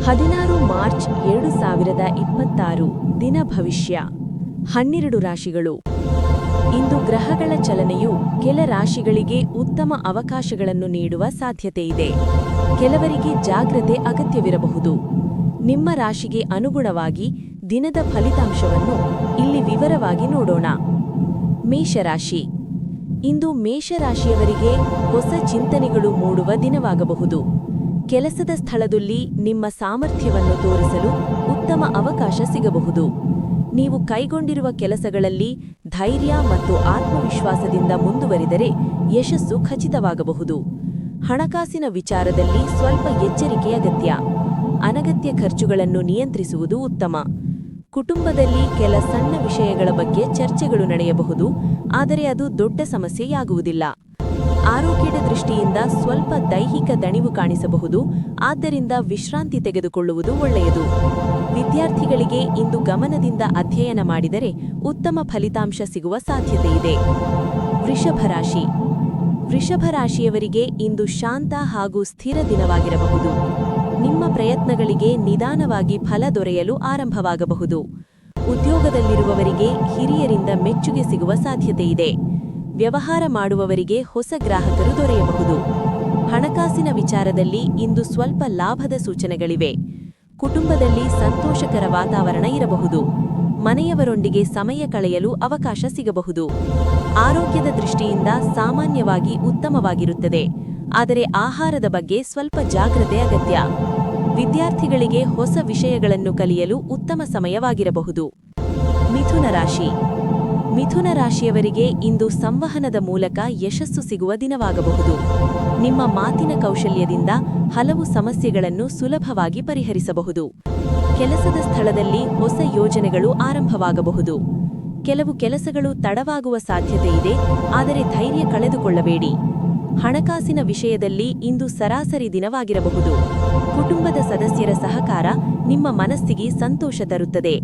16 March 2026 ದಿನ ಭವಿಷ್ಯ 12 ರಾಶಿಗಳು. ಇಂದು ಗ್ರಹಗಳ ಚಲನೆಯು ಕೆಲ ರಾಶಿಗಳಿಗೆ ಉತ್ತಮ ಅವಕಾಶಗಳನ್ನು ನೀಡುವ ಸಾಧ್ಯತೆಯಿದೆ. ಕೆಲವರಿಗೆ ಜಾಗ್ರತೆ ಅಗತ್ಯವಿರಬಹುದು. ನಿಮ್ಮ ರಾಶಿಗೆ ಅನುಗುಣವಾಗಿ ದಿನದ ಫಲಿತಾಂಶವನ್ನು ಇಲ್ಲಿ ವಿವರವಾಗಿ ನೋಡೋಣ. ಮೇಷರಾಶಿ. ಇಂದು ಮೇಷರಾಶಿಯವರಿಗೆ ಹೊಸ ಚಿಂತನೆಗಳು ಮೂಡುವ ದಿನವಾಗಬಹುದು. ಕೆಲಸದ ಸ್ಥಳದಲ್ಲಿ ನಿಮ್ಮ ಸಾಮರ್ಥ್ಯವನ್ನು ತೋರಿಸಲು ಉತ್ತಮ ಅವಕಾಶ ಸಿಗಬಹುದು. ನೀವು ಕೈಗೊಂಡಿರುವ ಕೆಲಸಗಳಲ್ಲಿ ಧೈರ್ಯ ಮತ್ತು ಆತ್ಮವಿಶ್ವಾಸದಿಂದ ಮುಂದುವರಿದರೆ ಯಶಸ್ಸು ಖಚಿತವಾಗಬಹುದು. ಹಣಕಾಸಿನ ವಿಚಾರದಲ್ಲಿ ಸ್ವಲ್ಪ ಎಚ್ಚರಿಕೆ ಅಗತ್ಯ. ಅನಗತ್ಯ ಖರ್ಚುಗಳನ್ನು ನಿಯಂತ್ರಿಸುವುದು ಉತ್ತಮ. ಕುಟುಂಬದಲ್ಲಿ ಕೆಲ ಸಣ್ಣ ವಿಷಯಗಳ ಬಗ್ಗೆ ಚರ್ಚೆಗಳು ನಡೆಯಬಹುದು, ಆದರೆ ಅದು ದೊಡ್ಡ ಸಮಸ್ಯೆಯಾಗುವುದಿಲ್ಲ. ಆರೋಗ್ಯದ ದೃಷ್ಟಿಯಿಂದ ಸ್ವಲ್ಪ ದೈಹಿಕ ದಣಿವು ಕಾಣಿಸಬಹುದು, ಆದ್ದರಿಂದ ವಿಶ್ರಾಂತಿ ತೆಗೆದುಕೊಳ್ಳುವುದು ಒಳ್ಳೆಯದು. ವಿದ್ಯಾರ್ಥಿಗಳಿಗೆ ಇಂದು ಗಮನದಿಂದ ಅಧ್ಯಯನ ಮಾಡಿದರೆ ಉತ್ತಮ ಫಲಿತಾಂಶ ಸಿಗುವ ಸಾಧ್ಯತೆಯಿದೆ. ವೃಷಭರಾಶಿ. ವೃಷಭರಾಶಿಯವರಿಗೆ ಇಂದು ಶಾಂತ ಹಾಗೂ ಸ್ಥಿರ ದಿನವಾಗಿರಬಹುದು. ನಿಮ್ಮ ಪ್ರಯತ್ನಗಳಿಗೆ ನಿಧಾನವಾಗಿ ಫಲ ದೊರೆಯಲು ಆರಂಭವಾಗಬಹುದು. ಉದ್ಯೋಗದಲ್ಲಿರುವವರಿಗೆ ಹಿರಿಯರಿಂದ ಮೆಚ್ಚುಗೆ ಸಿಗುವ ಸಾಧ್ಯತೆಯಿದೆ. ವ್ಯವಹಾರ ಮಾಡುವವರಿಗೆ ಹೊಸ ಗ್ರಾಹಕರು ದೊರೆಯಬಹುದು. ಹಣಕಾಸಿನ ವಿಚಾರದಲ್ಲಿ ಇಂದು ಸ್ವಲ್ಪ ಲಾಭದ ಸೂಚನೆಗಳಿವೆ. ಕುಟುಂಬದಲ್ಲಿ ಸಂತೋಷಕರ ವಾತಾವರಣ ಇರಬಹುದು. ಮನೆಯವರೊಂದಿಗೆ ಸಮಯ ಕಳೆಯಲು ಅವಕಾಶ ಸಿಗಬಹುದು. ಆರೋಗ್ಯದ ದೃಷ್ಟಿಯಿಂದ ಸಾಮಾನ್ಯವಾಗಿ ಉತ್ತಮವಾಗಿರುತ್ತದೆ, ಆದರೆ ಆಹಾರದ ಬಗ್ಗೆ ಸ್ವಲ್ಪ ಜಾಗ್ರತೆ ಅಗತ್ಯ. ವಿದ್ಯಾರ್ಥಿಗಳಿಗೆ ಹೊಸ ವಿಷಯಗಳನ್ನು ಕಲಿಯಲು ಉತ್ತಮ ಸಮಯವಾಗಿರಬಹುದು. ಮಿಥುನ ರಾಶಿ. ಮಿಥುನ ರಾಶಿಯವರಿಗೆ ಇಂದು ಸಂವಹನದ ಮೂಲಕ ಯಶಸ್ಸು ಸಿಗುವ ದಿನವಾಗಬಹುದು. ನಿಮ್ಮ ಮಾತಿನ ಕೌಶಲ್ಯದಿಂದ ಹಲವು ಸಮಸ್ಯೆಗಳನ್ನು ಸುಲಭವಾಗಿ ಪರಿಹರಿಸಬಹುದು. ಕೆಲಸದ ಸ್ಥಳದಲ್ಲಿ ಹೊಸ ಯೋಜನೆಗಳು ಆರಂಭವಾಗಬಹುದು. ಕೆಲವು ಕೆಲಸಗಳು ತಡವಾಗುವ ಸಾಧ್ಯತೆಯಿದೆ, ಆದರೆ ಧೈರ್ಯ ಕಳೆದುಕೊಳ್ಳಬೇಡಿ. ಹಣಕಾಸಿನ ವಿಷಯದಲ್ಲಿ ಇಂದು ಸರಾಸರಿ ದಿನವಾಗಿರಬಹುದು. ಕುಟುಂಬದ ಸದಸ್ಯರ ಸಹಕಾರ ನಿಮ್ಮ ಮನಸ್ಸಿಗೆ ಸಂತೋಷ ತರುತ್ತದೆ.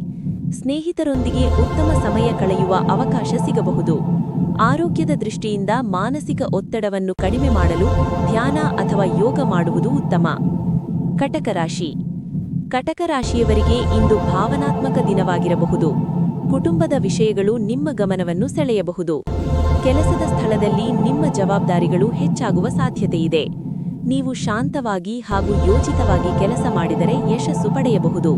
ಸ್ನೇಹಿತರೊಂದಿಗೆ ಉತ್ತಮ ಸಮಯ ಕಳೆಯುವ ಅವಕಾಶ ಸಿಗಬಹುದು. ಆರೋಗ್ಯದ ದೃಷ್ಟಿಯಿಂದ ಮಾನಸಿಕ ಒತ್ತಡವನ್ನು ಕಡಿಮೆ ಮಾಡಲು ಧ್ಯಾನ ಅಥವಾ ಯೋಗ ಮಾಡುವುದು ಉತ್ತಮ. ಕಟಕ ರಾಶಿ. ಕಟಕ ರಾಶಿಯವರಿಗೆ ಇಂದು ಭಾವನಾತ್ಮಕ ದಿನವಾಗಿರಬಹುದು. ಕುಟುಂಬದ ವಿಷಯಗಳು ನಿಮ್ಮ ಗಮನವನ್ನು ಸೆಳೆಯಬಹುದು. ಕೆಲಸದ ಸ್ಥಳದಲ್ಲಿ ನಿಮ್ಮ ಜವಾಬ್ದಾರಿಗಳು ಹೆಚ್ಚಾಗುವ ಸಾಧ್ಯತೆಯಿದೆ. ನೀವು ಶಾಂತವಾಗಿ ಹಾಗೂ ಯೋಚಿತವಾಗಿ ಕೆಲಸ ಮಾಡಿದರೆ ಯಶಸ್ಸು ಪಡೆಯಬಹುದು.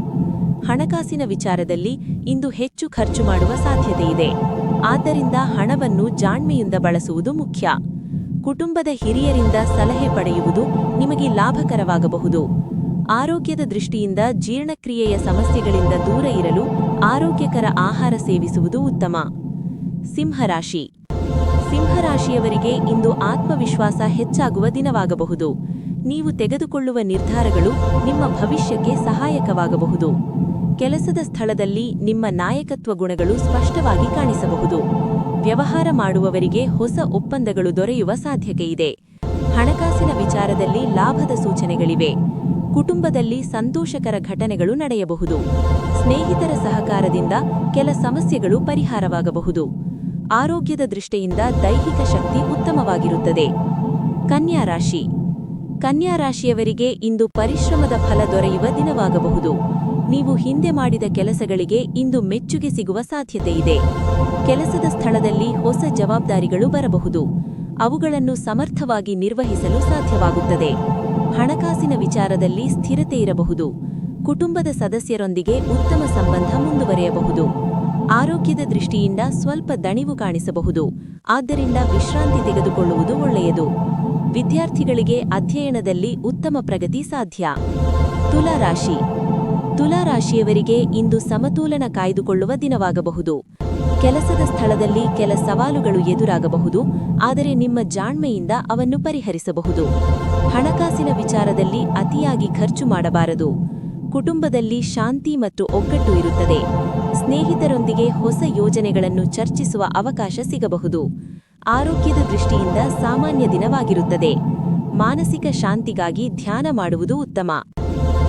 ಹಣಕಾಸಿನ ವಿಚಾರದಲ್ಲಿ ಇಂದು ಹೆಚ್ಚು ಖರ್ಚು ಮಾಡುವ ಸಾಧ್ಯತೆಯಿದೆ, ಆದ್ದರಿಂದ ಹಣವನ್ನು ಜಾಣ್ಮೆಯಿಂದ ಬಳಸುವುದು ಮುಖ್ಯ. ಕುಟುಂಬದ ಹಿರಿಯರಿಂದ ಸಲಹೆ ಪಡೆಯುವುದು ನಿಮಗೆ ಲಾಭಕರವಾಗಬಹುದು. ಆರೋಗ್ಯದ ದೃಷ್ಟಿಯಿಂದ ಜೀರ್ಣಕ್ರಿಯೆಯ ಸಮಸ್ಯೆಗಳಿಂದ ದೂರ ಇರಲು ಆರೋಗ್ಯಕರ ಆಹಾರ ಸೇವಿಸುವುದು ಉತ್ತಮ. ಸಿಂಹರಾಶಿ. ಸಿಂಹರಾಶಿಯವರಿಗೆ ಇಂದು ಆತ್ಮವಿಶ್ವಾಸ ಹೆಚ್ಚಾಗುವ ದಿನವಾಗಬಹುದು. ನೀವು ತೆಗೆದುಕೊಳ್ಳುವ ನಿರ್ಧಾರಗಳು ನಿಮ್ಮ ಭವಿಷ್ಯಕ್ಕೆ ಸಹಾಯಕವಾಗಬಹುದು. ಕೆಲಸದ ಸ್ಥಳದಲ್ಲಿ ನಿಮ್ಮ ನಾಯಕತ್ವ ಗುಣಗಳು ಸ್ಪಷ್ಟವಾಗಿ ಕಾಣಿಸಬಹುದು. ವ್ಯವಹಾರ ಮಾಡುವವರಿಗೆ ಹೊಸ ಒಪ್ಪಂದಗಳು ದೊರೆಯುವ ಸಾಧ್ಯತೆಯಿದೆ. ಹಣಕಾಸಿನ ವಿಚಾರದಲ್ಲಿ ಲಾಭದ ಸೂಚನೆಗಳಿವೆ. ಕುಟುಂಬದಲ್ಲಿ ಸಂತೋಷಕರ ಘಟನೆಗಳು ನಡೆಯಬಹುದು. ಸ್ನೇಹಿತರ ಸಹಕಾರದಿಂದ ಕೆಲ ಸಮಸ್ಯೆಗಳು ಪರಿಹಾರವಾಗಬಹುದು. ಆರೋಗ್ಯದ ದೃಷ್ಟಿಯಿಂದ ದೈಹಿಕ ಶಕ್ತಿ ಉತ್ತಮವಾಗಿರುತ್ತದೆ. ಕನ್ಯಾ ರಾಶಿ. ಕನ್ಯಾ ರಾಶಿಯವರಿಗೆ ಇಂದು ಪರಿಶ್ರಮದ ಫಲ ದೊರೆಯುವ ದಿನವಾಗಬಹುದು. ನೀವು ಹಿಂದೆ ಮಾಡಿದ ಕೆಲಸಗಳಿಗೆ ಇಂದು ಮೆಚ್ಚುಗೆ ಸಿಗುವ ಸಾಧ್ಯತೆಯಿದೆ. ಕೆಲಸದ ಸ್ಥಳದಲ್ಲಿ ಹೊಸ ಜವಾಬ್ದಾರಿಗಳು ಬರಬಹುದು. ಅವುಗಳನ್ನು ಸಮರ್ಥವಾಗಿ ನಿರ್ವಹಿಸಲು ಸಾಧ್ಯವಾಗುತ್ತದೆ. ಹಣಕಾಸಿನ ವಿಚಾರದಲ್ಲಿ ಸ್ಥಿರತೆ ಇರಬಹುದು. ಕುಟುಂಬದ ಸದಸ್ಯರೊಂದಿಗೆ ಉತ್ತಮ ಸಂಬಂಧ ಮುಂದುವರೆಯಬಹುದು. ಆರೋಗ್ಯದ ದೃಷ್ಟಿಯಿಂದ ಸ್ವಲ್ಪ ದಣಿವು ಕಾಣಿಸಬಹುದು, ಆದ್ದರಿಂದ ವಿಶ್ರಾಂತಿ ತೆಗೆದುಕೊಳ್ಳುವುದು ಒಳ್ಳೆಯದು. ವಿದ್ಯಾರ್ಥಿಗಳಿಗೆ ಅಧ್ಯಯನದಲ್ಲಿ ಉತ್ತಮ ಪ್ರಗತಿ ಸಾಧ್ಯ. ತುಲಾ ರಾಶಿ. ತುಲಾ ರಾಶಿಯವರಿಗೆ ಇಂದು ಸಮತೋಲನ ಕಾಯ್ದುಕೊಳ್ಳುವ ದಿನವಾಗಬಹುದು. ಕೆಲಸದ ಸ್ಥಳದಲ್ಲಿ ಕೆಲ ಸವಾಲುಗಳು ಎದುರಾಗಬಹುದು, ಆದರೆ ನಿಮ್ಮ ಜಾಣ್ಮೆಯಿಂದ ಅವನ್ನು ಪರಿಹರಿಸಬಹುದು. ಹಣಕಾಸಿನ ವಿಚಾರದಲ್ಲಿ ಅತಿಯಾಗಿ ಖರ್ಚು ಮಾಡಬಾರದು. ಕುಟುಂಬದಲ್ಲಿ ಶಾಂತಿ ಮತ್ತು ಒಗ್ಗಟ್ಟು ಇರುತ್ತದೆ. ಸ್ನೇಹಿತರೊಂದಿಗೆ ಹೊಸ ಯೋಜನೆಗಳನ್ನು ಚರ್ಚಿಸುವ ಅವಕಾಶ ಸಿಗಬಹುದು. ಆರೋಗ್ಯದ ದೃಷ್ಟಿಯಿಂದ ಸಾಮಾನ್ಯ ದಿನವಾಗಿರುತ್ತದೆ. ಮಾನಸಿಕ ಶಾಂತಿಗಾಗಿ ಧ್ಯಾನ ಮಾಡುವುದು ಉತ್ತಮ.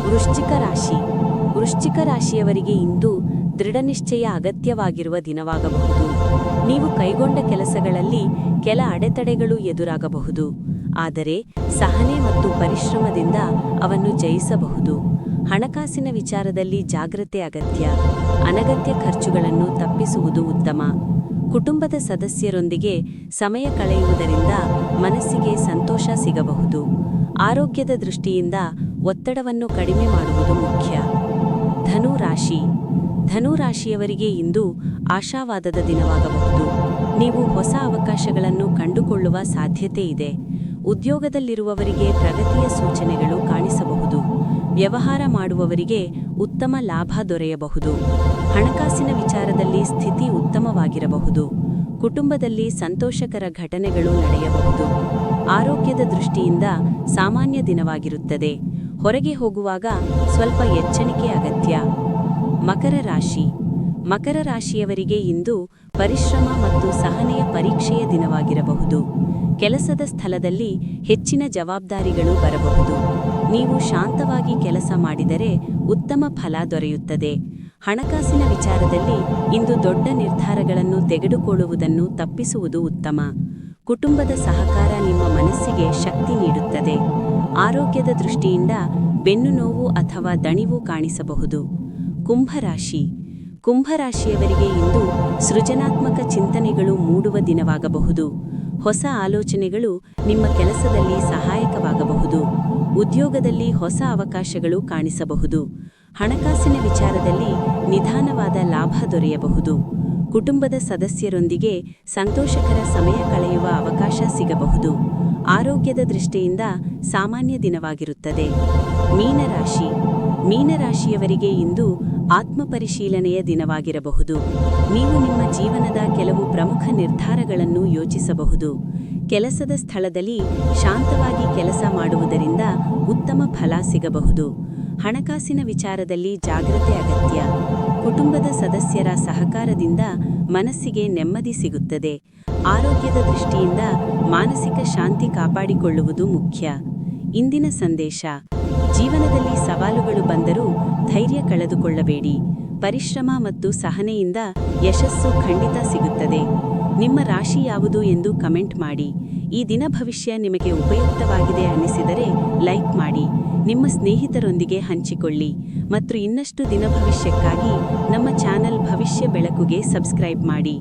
ವೃಶ್ಚಿಕ ರಾಶಿ. ವೃಶ್ಚಿಕ ರಾಶಿಯವರಿಗೆ ಇಂದು ದೃಢನಿಶ್ಚಯ ಅಗತ್ಯವಾಗಿರುವ ದಿನವಾಗಬಹುದು. ನೀವು ಕೈಗೊಂಡ ಕೆಲಸಗಳಲ್ಲಿ ಕೆಲ ಅಡೆತಡೆಗಳು ಎದುರಾಗಬಹುದು, ಆದರೆ ಸಹನೆ ಮತ್ತು ಪರಿಶ್ರಮದಿಂದ ಅವನ್ನು ಜಯಿಸಬಹುದು. ಹಣಕಾಸಿನ ವಿಚಾರದಲ್ಲಿ ಜಾಗ್ರತೆ ಅಗತ್ಯ. ಅನಗತ್ಯ ಖರ್ಚುಗಳನ್ನು ತಪ್ಪಿಸುವುದು ಉತ್ತಮ. ಕುಟುಂಬದ ಸದಸ್ಯರೊಂದಿಗೆ ಸಮಯ ಕಳೆಯುವುದರಿಂದ ಮನಸ್ಸಿಗೆ ಸಂತೋಷ ಸಿಗಬಹುದು. ಆರೋಗ್ಯದ ದೃಷ್ಟಿಯಿಂದ ಒತ್ತಡವನ್ನು ಕಡಿಮೆ ಮಾಡುವುದು ಮುಖ್ಯ. ಧನು ರಾಶಿ. ಧನುರಾಶಿಯವರಿಗೆ ಇಂದು ಆಶಾವಾದದ ದಿನವಾಗಬಹುದು. ನೀವು ಹೊಸ ಅವಕಾಶಗಳನ್ನು ಕಂಡುಕೊಳ್ಳುವ ಸಾಧ್ಯತೆ ಇದೆ. ಉದ್ಯೋಗದಲ್ಲಿರುವವರಿಗೆ ಪ್ರಗತಿಯ ಸೂಚನೆಗಳು ಕಾಣಿಸಬಹುದು. ವ್ಯವಹಾರ ಮಾಡುವವರಿಗೆ ಉತ್ತಮ ಲಾಭ ದೊರೆಯಬಹುದು. ಹಣಕಾಸಿನ ವಿಚಾರದಲ್ಲಿ ಸ್ಥಿತಿ ಉತ್ತಮವಾಗಿರಬಹುದು. ಕುಟುಂಬದಲ್ಲಿ ಸಂತೋಷಕರ ಘಟನೆಗಳು ನಡೆಯಬಹುದು. ಆರೋಗ್ಯದ ದೃಷ್ಟಿಯಿಂದ ಸಾಮಾನ್ಯ ದಿನವಾಗಿರುತ್ತದೆ. ಹೊರಗೆ ಹೋಗುವಾಗ ಸ್ವಲ್ಪ ಎಚ್ಚರಿಕೆ ಅಗತ್ಯ. ಮಕರ ರಾಶಿ. ಮಕರ ರಾಶಿಯವರಿಗೆ ಇಂದು ಪರಿಶ್ರಮ ಮತ್ತು ಸಹನೆಯ ಪರೀಕ್ಷೆಯ ದಿನವಾಗಿರಬಹುದು. ಕೆಲಸದ ಸ್ಥಳದಲ್ಲಿ ಹೆಚ್ಚಿನ ಜವಾಬ್ದಾರಿಗಳು ಬರಬಹುದು. ನೀವು ಶಾಂತವಾಗಿ ಕೆಲಸ ಮಾಡಿದರೆ ಉತ್ತಮ ಫಲ ದೊರೆಯುತ್ತದೆ. ಹಣಕಾಸಿನ ವಿಚಾರದಲ್ಲಿ ಇಂದು ದೊಡ್ಡ ನಿರ್ಧಾರಗಳನ್ನು ತೆಗೆದುಕೊಳ್ಳುವುದನ್ನು ತಪ್ಪಿಸುವುದು ಉತ್ತಮ. ಕುಟುಂಬದ ಸಹಕಾರ ನಿಮ್ಮ ಮನಸ್ಸಿಗೆ ಶಕ್ತಿ ನೀಡುತ್ತದೆ. ಆರೋಗ್ಯದ ದೃಷ್ಟಿಯಿಂದ ಬೆನ್ನು ನೋವು ಅಥವಾ ದಣಿವು ಕಾಣಿಸಬಹುದು. ಕುಂಭರಾಶಿ. ಕುಂಭರಾಶಿಯವರಿಗೆ ಇಂದು ಸೃಜನಾತ್ಮಕ ಚಿಂತನೆಗಳು ಮೂಡುವ ದಿನವಾಗಬಹುದು. ಹೊಸ ಆಲೋಚನೆಗಳು ನಿಮ್ಮ ಕೆಲಸದಲ್ಲಿ ಸಹಾಯಕವಾಗಬಹುದು. ಉದ್ಯೋಗದಲ್ಲಿ ಹೊಸ ಅವಕಾಶಗಳು ಕಾಣಿಸಬಹುದು. ಹಣಕಾಸಿನ ವಿಚಾರದಲ್ಲಿ ನಿಧಾನವಾದ ಲಾಭ ದೊರೆಯಬಹುದು. ಕುಟುಂಬದ ಸದಸ್ಯರೊಂದಿಗೆ ಸಂತೋಷಕರ ಸಮಯ ಕಳೆಯುವ ಅವಕಾಶ ಸಿಗಬಹುದು. ಆರೋಗ್ಯದ ದೃಷ್ಟಿಯಿಂದ ಸಾಮಾನ್ಯ ದಿನವಾಗಿರುತ್ತದೆ. ಮೀನರಾಶಿ. ಮೀನರಾಶಿಯವರಿಗೆ ಇಂದು ಆತ್ಮಪರಿಶೀಲನೆಯ ದಿನವಾಗಿರಬಹುದು. ನೀವು ನಿಮ್ಮ ಜೀವನದ ಕೆಲವು ಪ್ರಮುಖ ನಿರ್ಧಾರಗಳನ್ನು ಯೋಚಿಸಬಹುದು. ಕೆಲಸದ ಸ್ಥಳದಲ್ಲಿ ಶಾಂತವಾಗಿ ಕೆಲಸ ಮಾಡುವುದರಿಂದ ಉತ್ತಮ ಫಲ ಸಿಗಬಹುದು. ಹಣಕಾಸಿನ ವಿಚಾರದಲ್ಲಿ ಜಾಗ್ರತೆ ಅಗತ್ಯ. ಕುಟುಂಬದ ಸದಸ್ಯರ ಸಹಕಾರದಿಂದ ಮನಸ್ಸಿಗೆ ನೆಮ್ಮದಿ ಸಿಗುತ್ತದೆ. ಆರೋಗ್ಯದ ದೃಷ್ಟಿಯಿಂದ ಮಾನಸಿಕ ಶಾಂತಿ ಕಾಪಾಡಿಕೊಳ್ಳುವುದು ಮುಖ್ಯ. ಇಂದಿನ ಸಂದೇಶ: ಜೀವನದಲ್ಲಿ ಸವಾಲುಗಳು ಬಂದರೂ ಧೈರ್ಯ ಕಳೆದುಕೊಳ್ಳಬೇಡಿ. ಪರಿಶ್ರಮ ಮತ್ತು ಸಹನೆಯಿಂದ ಯಶಸ್ಸು ಖಂಡಿತ ಸಿಗುತ್ತದೆ. ನಿಮ್ಮ ರಾಶಿ ಯಾವುದು ಎಂದು ಕಮೆಂಟ್ ಮಾಡಿ. ಈ ದಿನ ಭವಿಷ್ಯ ನಿಮಗೆ ಉಪಯುಕ್ತವಾಗಿದೆ ಅನ್ನಿಸಿದರೆ ಲೈಕ್ ಮಾಡಿ, ನಿಮ್ಮ ಸ್ನೇಹಿತರೊಂದಿಗೆ ಹಂಚಿಕೊಳ್ಳಿ ಮತ್ತು ಇನ್ನಷ್ಟು ದಿನ ಭವಿಷ್ಯಕ್ಕಾಗಿ ನಮ್ಮ ಚಾನೆಲ್ ಭವಿಷ್ಯ ಬೆಳಕುಗೆ ಸಬ್ಸ್ಕ್ರೈಬ್ ಮಾಡಿ.